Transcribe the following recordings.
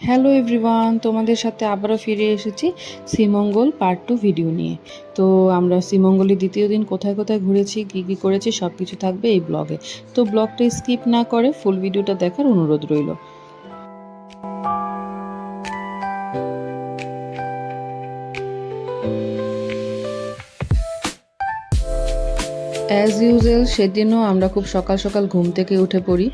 Hello everyone, তোমাদের সাথে আবারও ফিরে এসেছি শ্রীমঙ্গল পার্ট 2 ভিডিও নিয়ে। তো আমরা শ্রীমঙ্গলের দ্বিতীয় দিন কোথায় কোথায় ঘুরেছি, কী কী করেছি সব কিছু থাকবে এই ব্লগে। তো ব্লগটা স্কিপ না করে ফুল ভিডিওটা দেখার অনুরোধ রইল। অ্যাজ ইউজুয়াল সেদিনও আমরা খুব সকাল সকাল ঘুম থেকে উঠে পড়ি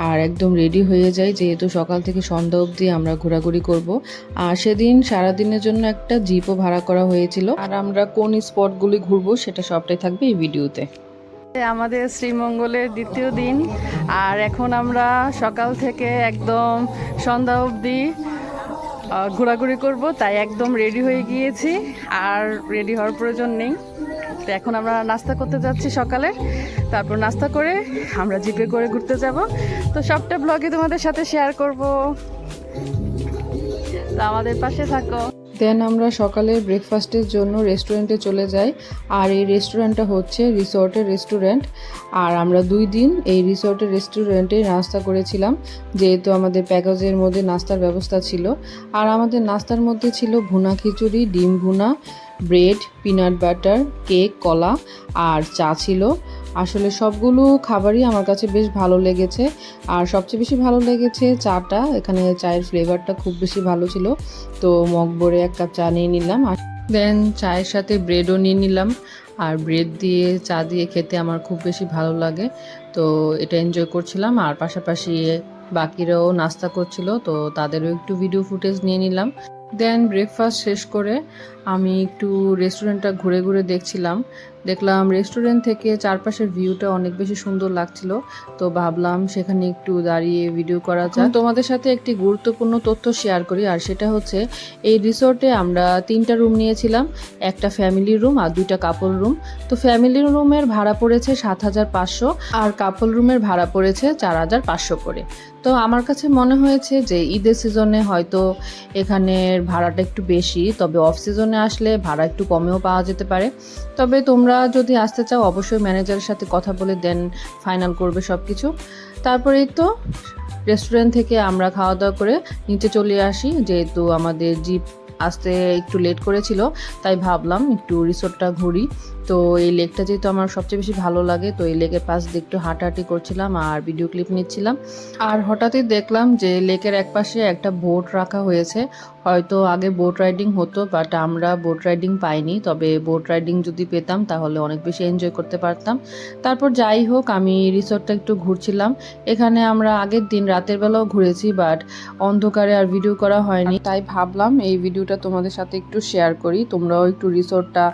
আর একদম রেডি হয়ে যাই, যেহেতু সকাল থেকে সন্ধ্যা অবধি আমরা ঘোরাঘুরি করব। আর সেদিন সারাদিনের জন্য একটা জিপও ভাড়া করা হয়েছিল, আর আমরা কোন স্পটগুলি ঘুরবো সেটা সবটাই থাকবে এই ভিডিওতে। আমাদের শ্রীমঙ্গলের দ্বিতীয় দিন, আর এখন আমরা সকাল থেকে একদম সন্ধ্যা অবধি ঘোরাঘুরি করব, তাই একদম রেডি হয়ে গিয়েছি। আর রেডি হওয়ার প্রয়োজন নেই। তো এখন আমরা নাস্তা করতে যাচ্ছি সকালে, তারপর নাস্তা করে আমরা জিপে করে ঘুরতে যাব। তো সবটা ব্লগে তোমাদের সাথে শেয়ার করব, তো আমাদের পাশে থাকো। দেন আমরা সকালের ব্রেকফাস্টের জন্য রেস্টুরেন্টে চলে যাই, আর এই রেস্টুরেন্টটা হচ্ছে রিসর্টের রেস্টুরেন্ট। আর আমরা 2 দিন এই রিসর্টের রেস্টুরেন্টে নাস্তা করেছিলাম, যেহেতু আমাদের প্যাকেজের মধ্যে নাস্তার ব্যবস্থা ছিল। আর আমাদের নাস্তার মধ্যে ছিল ভুনা খিচুড়ি, ডিম ভুনা, ব্রেড, পিনাট বাটার, কেক, কলা আর চা ছিল। আসলে সবগুলো খাবারই আমার কাছে বেশ ভালো লেগেছে, আর সবচেয়ে বেশি ভালো লেগেছে চাটা। এখানে চায়ের ফ্লেভারটা খুব বেশি ভালো ছিল। তো মগ ভরে 1 কাপ চা নিয়ে নিলাম, আর দেন চায়ের সাথে ব্রেডও নিয়ে নিলাম। আর ব্রেড দিয়ে চা দিয়ে খেতে আমার খুব বেশি ভালো লাগে, তো এটা এনজয় করছিলাম। আর পাশাপাশি বাকিরাও নাস্তা করছিল, তো তাদেরও একটু ভিডিও ফুটেজ নিয়ে নিলাম। দেন ব্রেকফাস্ট শেষ করে আমি একটু রেস্টুরেন্টটা ঘুরে ঘুরে দেখলাম রেস্টুরেন্ট থেকে চারপাশের ভিউটা অনেক বেশি সুন্দর লাগছিল। তো ভাবলাম সেখানে একটু দাঁড়িয়ে ভিডিও করা যায়। তোমাদের সাথে একটি গুরুত্বপূর্ণ তথ্য শেয়ার করি, আর সেটা হচ্ছে এই রিসোর্টে আমরা 3টা রুম নিয়েছিলাম, একটা ফ্যামিলি রুম আর 2টা কাপল রুম। তো ফ্যামিলি রুমের ভাড়া পড়েছে 7,500 আর কাপল রুমের ভাড়া পড়েছে 4,500 করে। তো আমার কাছে মনে হয়েছে যে ঈদের সিজনে হয়তো এখানের ভাড়াটা একটু বেশি, তবে অফ সিজনে আসলে ভাড়া একটু কমেও পাওয়া যেতে পারে। তবে তোমরা যদি আসতে চাও অবশ্যই ম্যানেজারের সাথে কথা বলে দেন ফাইনাল করবে সব কিছু। তারপরেই তো রেস্টুরেন্ট থেকে আমরা খাওয়া দাওয়া করে নিচে চলে আসি, যেহেতু আমাদের জিপ আসতে একটু লেট করেছিল, তাই ভাবলাম একটু রিসোর্টটা ঘুরি। তো এই লেকটা যেহেতু আমার সবচেয়ে বেশি ভালো লাগে, তো এই লেকের পাশ দিয়ে একটু হাঁটাহাঁটি করছিলাম আর ভিডিও ক্লিপ নিচ্ছিলাম। আর হঠাৎই দেখলাম যে লেকের একপাশে একটা বোট রাখা হয়েছে। হয়তো আগে বোট রাইডিং হতো, বাট আমরা বোট রাইডিং পাইনি। তবে বোট রাইডিং যদি পেতাম তাহলে অনেক বেশি এনজয় করতে পারতাম। তারপর যাই হোক, আমি রিসোর্টটা একটু ঘুরছিলাম। এখানে আমরা আগের দিন রাতের বেলাও ঘুরেছি, বাট অন্ধকারে আর ভিডিও করা হয়নি, তাই ভাবলাম এই ভিডিওটা তোমাদের সাথে একটু শেয়ার করি। তোমরাও একটু রিসোর্টটা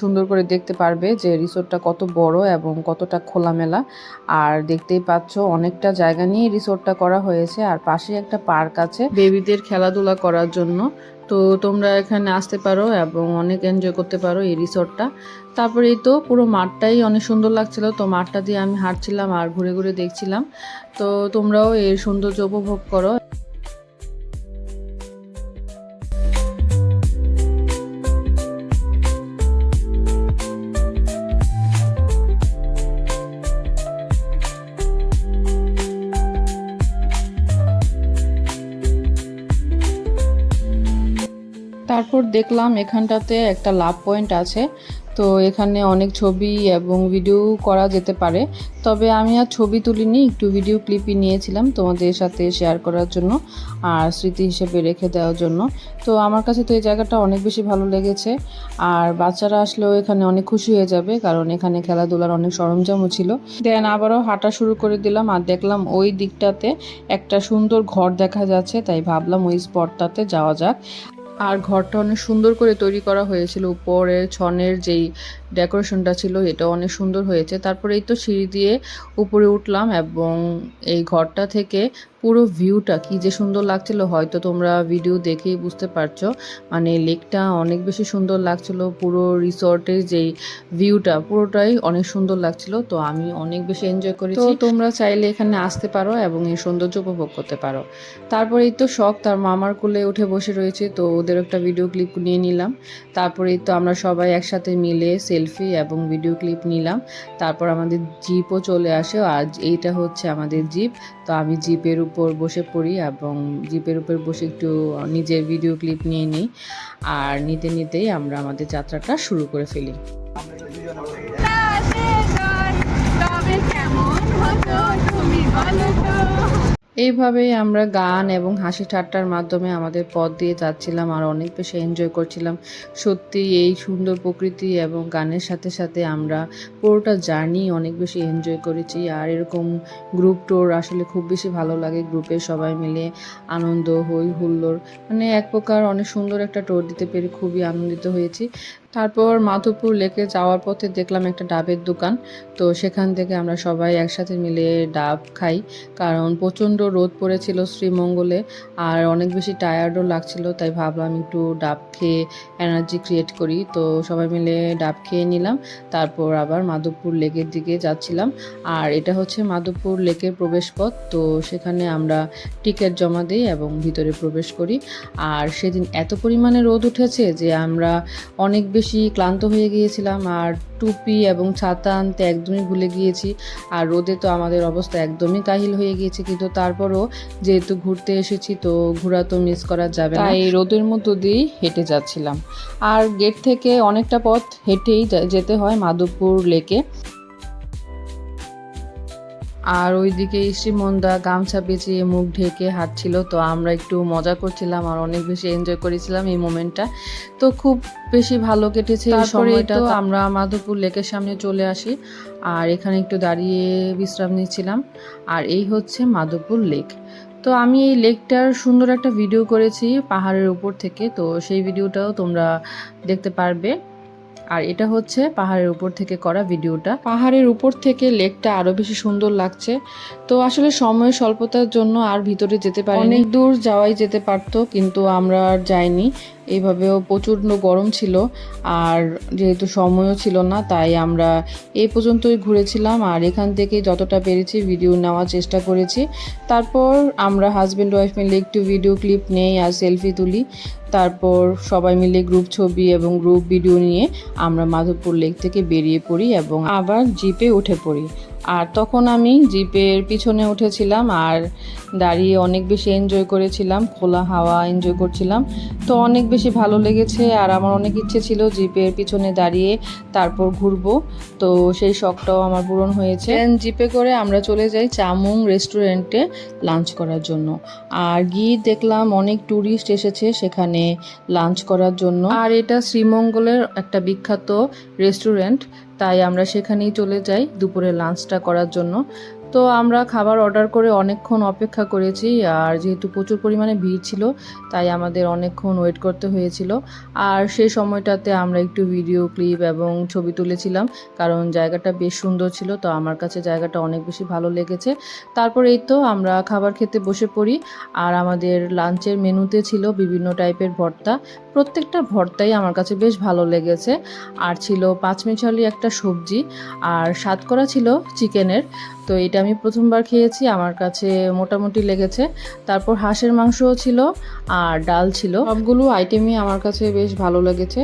সুন্দর করে দেখতে পারবে যে রিসোর্টটা কত বড় এবং কতটা খোলামেলা। আর দেখতেই পাচ্ছ অনেকটা জায়গা নিয়ে রিসোর্টটা করা হয়েছে, আর পাশে একটা পার্ক আছে বেবিদের খেলাধুলা করার জন্য। তো তোমরা এখানে আসতে পারো এবং অনেক এনজয় করতে পারো এই রিসোর্টটা। তারপরে এই তো পুরো মাঠটাই অনেক সুন্দর লাগছিল, তো মাঠটা দিয়ে আমি হাঁটছিলাম আর ঘুরে ঘুরে দেখছিলাম। তো তোমরাও এর সৌন্দর্য উপভোগ করো। তারপর দেখলাম এখানটাতে একটা লাভ পয়েন্ট আছে, তো এখানে অনেক ছবি এবং ভিডিও করা যেতে পারে। তবে আমি আর ছবি তুলিনি, একটু ভিডিও ক্লিপই নিয়েছিলাম তোমাদের সাথে শেয়ার করার জন্য আর স্মৃতি হিসেবে রেখে দেওয়ার জন্য। তো আমার কাছে তো এই জায়গাটা অনেক বেশি ভালো লেগেছে, আর বাচ্চারা আসলেও এখানে অনেক খুশি হয়ে যাবে, কারণ এখানে খেলাধুলার অনেক সরঞ্জামও ছিল। দেন আবারও হাঁটা শুরু করে দিলাম, আর দেখলাম ওই দিকটাতে একটা সুন্দর ঘর দেখা যাচ্ছে, তাই ভাবলাম ওই স্পটটাতে যাওয়া যাক। আর ঘরটা অনেক সুন্দর করে তৈরি করা হয়েছিল, উপরে ছনের যেই ডেকোরেশনটা ছিল এটা অনেক সুন্দর হয়েছে। তারপরে এই তো সিঁড়ি দিয়ে উপরে উঠলাম, এবং এই ঘরটা থেকে পুরো ভিউটা কি যে সুন্দর লাগছিল, হয়তো তোমরা ভিডিও দেখেই বুঝতে পারছো। মানে লেকটা অনেক বেশি সুন্দর লাগছিল, পুরো রিসর্টের যেই ভিউটা পুরোটাই অনেক সুন্দর লাগছিল। তো আমি অনেক বেশি এনজয় করেছি। তো তোমরা চাইলে এখানে আসতে পারো এবং এই সৌন্দর্য উপভোগ করতে পারো। তারপরেই তো শখ তার মামার কোলে উঠে বসে রয়েছে, তো ওদের একটা ভিডিও ক্লিপ নিয়ে নিলাম। তারপরেই তো আমরা সবাই একসাথে মিলে সেলফি সেলফি এবং ভিডিও ক্লিপ নিলাম। তারপর আমাদের জিপও চলে আসে, আর এইটা হচ্ছে আমাদের জিপ। তো আমি জিপের উপর বসে পড়ি এবং জিপের উপর বসে একটু নিজের ভিডিও ক্লিপ নিয়ে নিই, আর নিতে নিতেই আমরা আমাদের যাত্রাটা শুরু করে ফেলি। এইভাবেই আমরা গান এবং হাসি ঠাট্টার মাধ্যমে আমাদের পথ দিয়ে যাচ্ছিলাম আর অনেক বেশি এনজয় করছিলাম। সত্যি এই সুন্দর প্রকৃতি এবং গানের সাথে সাথে আমরা পুরোটা জার্নি অনেক বেশি এনজয় করেছি। আর এরকম গ্রুপ ট্যুর আসলে খুব বেশি ভালো লাগে, গ্রুপে সবাই মিলে আনন্দ হই হুল্লোড়, মানে এক প্রকার অনেক সুন্দর একটা ট্যুর দিতে পেরে খুবই আনন্দিত হয়েছি। তারপর মাধবপুর লেকে যাওয়ার পথে দেখলাম একটা ডাবের দোকান, তো সেখান থেকে আমরা সবাই একসাথে মিলে ডাব খাই, কারণ প্রচণ্ড রোদ পড়েছিল শ্রীমঙ্গলে আর অনেক বেশি টায়ার্ডও লাগছিল, তাই ভাবলাম একটু ডাব খেয়ে এনার্জি ক্রিয়েট করি। তো সবাই মিলে ডাব খেয়ে নিলাম, তারপর আবার মাধবপুর লেকের দিকে যাচ্ছিলাম। আর এটা হচ্ছে মাধবপুর লেকের প্রবেশপথ, তো সেখানে আমরা টিকিট জমা দিই এবং ভিতরে প্রবেশ করি। আর সেদিন এত পরিমাণে রোদ উঠেছে যে আমরা অনেক বেশি ক্লান্ত হয়ে গিয়েছিলাম, আর টুপি এবং ছাতা আনতে একদমই ভুলে গিয়েছি। আর রোদে তো আমাদের অবস্থা একদমই কাহিল হয়ে গিয়েছে, কিন্তু তারপরও যেহেতু ঘুরতে এসেছি তো ঘোরা তো মিস করা যাবে না, এই রোদের মধ্য দিয়েই হেঁটে যাচ্ছিলাম। আর গেট থেকে অনেকটা পথ হেঁটেই যেতে হয় মাধবপুর লেকে। আর ওইদিকে শ্রীমন্দা গামছা পেঁচিয়ে মুখ ঢেকে হাঁটছিল, তো আমরা একটু মজা করছিলাম আর অনেক বেশি এনজয় করেছিলাম এই মোমেন্টটা। তো খুব বেশি ভালো কেটেছে এই সময়টা। তো আমরা মাধবপুর লেকের সামনে চলে আসি আর এখানে একটু দাঁড়িয়ে বিশ্রাম নিচ্ছিলাম। আর এই হচ্ছে মাধবপুর লেক। তো আমি এই লেকটার সুন্দর একটা ভিডিও করেছি পাহাড়ের উপর থেকে, তো সেই ভিডিওটাও তোমরা দেখতে পারবে। আর এটা হচ্ছে পাহাড়ের উপর থেকে করা ভিডিওটা। পাহাড়ের উপর থেকে লেকটা আরো বেশি সুন্দর লাগছে। তো আসলে সময় স্বল্পতার জন্য আর ভিতরে যেতে পারিনি, অনেক দূর যাওয়াই যেতে পারতো কিন্তু আমরা আর যাইনি। এইভাবেও প্রচণ্ড গরম ছিল আর যেহেতু সময়ও ছিল না, তাই আমরা এই পর্যন্তই ঘুরেছিলাম আর এখান থেকে যতটা পেরেছি ভিডিও নেওয়ার চেষ্টা করেছি। তারপর আমরা হাজব্যান্ড ওয়াইফ মিলে একটু ভিডিও ক্লিপ নেই আর সেলফি তুলি। তারপর সবাই মিলে গ্রুপ ছবি এবং গ্রুপ ভিডিও নিয়ে আমরা মাধবপুর লেক থেকে বেরিয়ে পড়ি এবং আবার জিপে উঠে পড়ি। আর তখন আমি জিপের পিছনে উঠেছিলাম আর দাঁড়িয়ে অনেক বেশি এনজয় করেছিলাম, খোলা হাওয়া এনজয় করছিলাম। তো অনেক বেশি ভালো লেগেছে আর আমার অনেক ইচ্ছে ছিল জিপের পিছনে দাঁড়িয়ে তারপর ঘুরবো, তো সেই শখটাও আমার পূরণ হয়েছে। জিপে করে আমরা চলে যাই চামুং রেস্টুরেন্টে লাঞ্চ করার জন্য। আর গিয়ে দেখলাম অনেক ট্যুরিস্ট এসেছে সেখানে লাঞ্চ করার জন্য, আর এটা শ্রীমঙ্গলের একটা বিখ্যাত রেস্টুরেন্ট, তাই আমরা সেখানেই চলে যাই দুপুরে লাঞ্চটা করার জন্য। তো আমরা খাবার অর্ডার করে অনেকক্ষণ অপেক্ষা করেছি, আর যেহেতু প্রচুর পরিমাণে ভিড় ছিল তাই আমাদের অনেকক্ষণ ওয়েট করতে হয়েছিল। আর সেই সময়টাতে আমরা একটু ভিডিও ক্লিপ এবং ছবি তুলেছিলাম, কারণ জায়গাটা বেশ সুন্দর ছিল, তো আমার কাছে জায়গাটা অনেক বেশি ভালো লেগেছে। তারপর এই তো আমরা খাবার খেতে বসে পড়ি। আর আমাদের লাঞ্চের মেনুতে ছিল বিভিন্ন টাইপের ভর্তা, প্রত্যেকটা ভর্তাই আমার কাছে বেশ ভালো লেগেছে। আর ছিল পাঁচমিশালি একটা সবজি আর সাতকরা ছিল চিকেনের, তো এটা আমি প্রথমবার খেয়েছি, আমার কাছে মোটামুটি লেগেছে। তারপর হাঁসের মাংসও ছিল আর ডাল ছিল, সবগুলো আইটেমই আমার কাছে বেশ ভালো লেগেছে,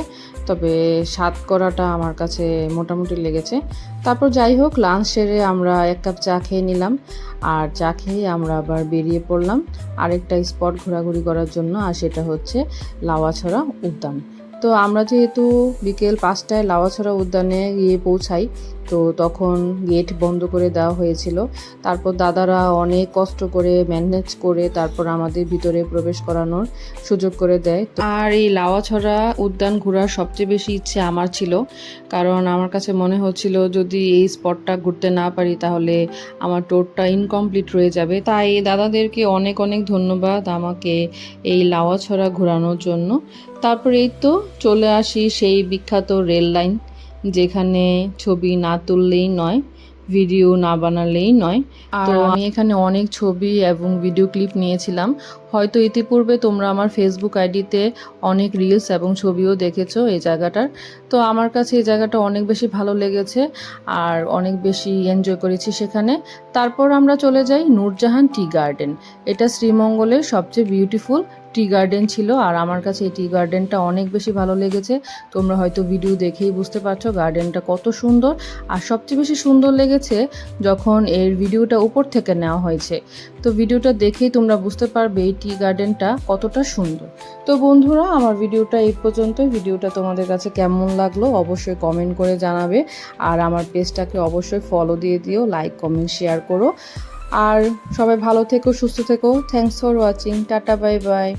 তবে সাতকরাটা আমার কাছে মোটামুটি লেগেছে। তারপর যাই হোক লাঞ্চ সেরে আমরা এক কাপ চা খেয়ে নিলাম, আর চা খেয়ে আমরা আবার বেরিয়ে পড়লাম আরেকটা স্পট ঘোরাঘুরি করার জন্য, আর সেটা হচ্ছে লাওয়াছড়া উদ্যান। তো আমরা যেহেতু বিকেল 5টায় লাওয়াছড়া উদ্যানে গিয়ে পৌঁছাই, তো তখন গেট বন্ধ করে দেওয়া হয়েছিল। তারপর দাদারা অনেক কষ্ট করে ম্যানেজ করে তারপর আমাদের ভিতরে প্রবেশ করানোর সুযোগ করে দেয়। আর এই লাওয়াছড়া উদ্যান ঘোরার সবচেয়ে বেশি ইচ্ছে আমার ছিল, কারণ আমার কাছে মনে হচ্ছিল যদি এই স্পটটা ঘুরতে না পারি তাহলে আমার ট্যুরটা ইনকমপ্লিট রয়ে যাবে। তাই দাদাদেরকে অনেক অনেক ধন্যবাদ আমাকে এই লাওয়াছড়া ঘোরানোর জন্য। তারপর এই তো চলে আসি সেই বিখ্যাত রেল লাইন, যেখানে ছবি না তুললেই নয়, ভিডিও না বানালেই নয়। তো আমি এখানে অনেক ছবি এবং ভিডিও ক্লিপ নিয়েছিলাম। হয়তো ইতিপূর্বে তোমরা আমার ফেসবুক আইডিতে অনেক রিলস এবং ছবিও দেখেছো এই জায়গাটার। তো আমার কাছে এই জায়গাটা অনেক বেশি ভালো লেগেছে আর অনেক বেশি এনজয় করেছি সেখানে। তারপর আমরা চলে যাই নূরজাহান টি গার্ডেন, এটা শ্রীমঙ্গলের সবচেয়ে বিউটিফুল টি গার্ডেন ছিল। আর আমার কাছে এই টি গার্ডেনটা অনেক বেশি ভালো লেগেছে। তোমরা হয়তো ভিডিও দেখেই বুঝতে পারছো গার্ডেনটা কত সুন্দর। আর সবচেয়ে বেশি সুন্দর লেগেছে যখন এর ভিডিওটা উপর থেকে নেওয়া হয়েছে। তো ভিডিওটা দেখেই তোমরা বুঝতে পারবে এই টি গার্ডেনটা কতটা সুন্দর। তো বন্ধুরা, আমার ভিডিওটা এই পর্যন্তই। ভিডিওটা তোমাদের কাছে কেমন লাগলো অবশ্যই কমেন্ট করে জানাবে। আর আমার পেজটাকে অবশ্যই ফলো দিয়ে দিও, লাইক কমেন্ট শেয়ার করো। আর সবাই ভালো থেকো, সুস্থ থেকো। Thanks for watching. Tata, bye bye.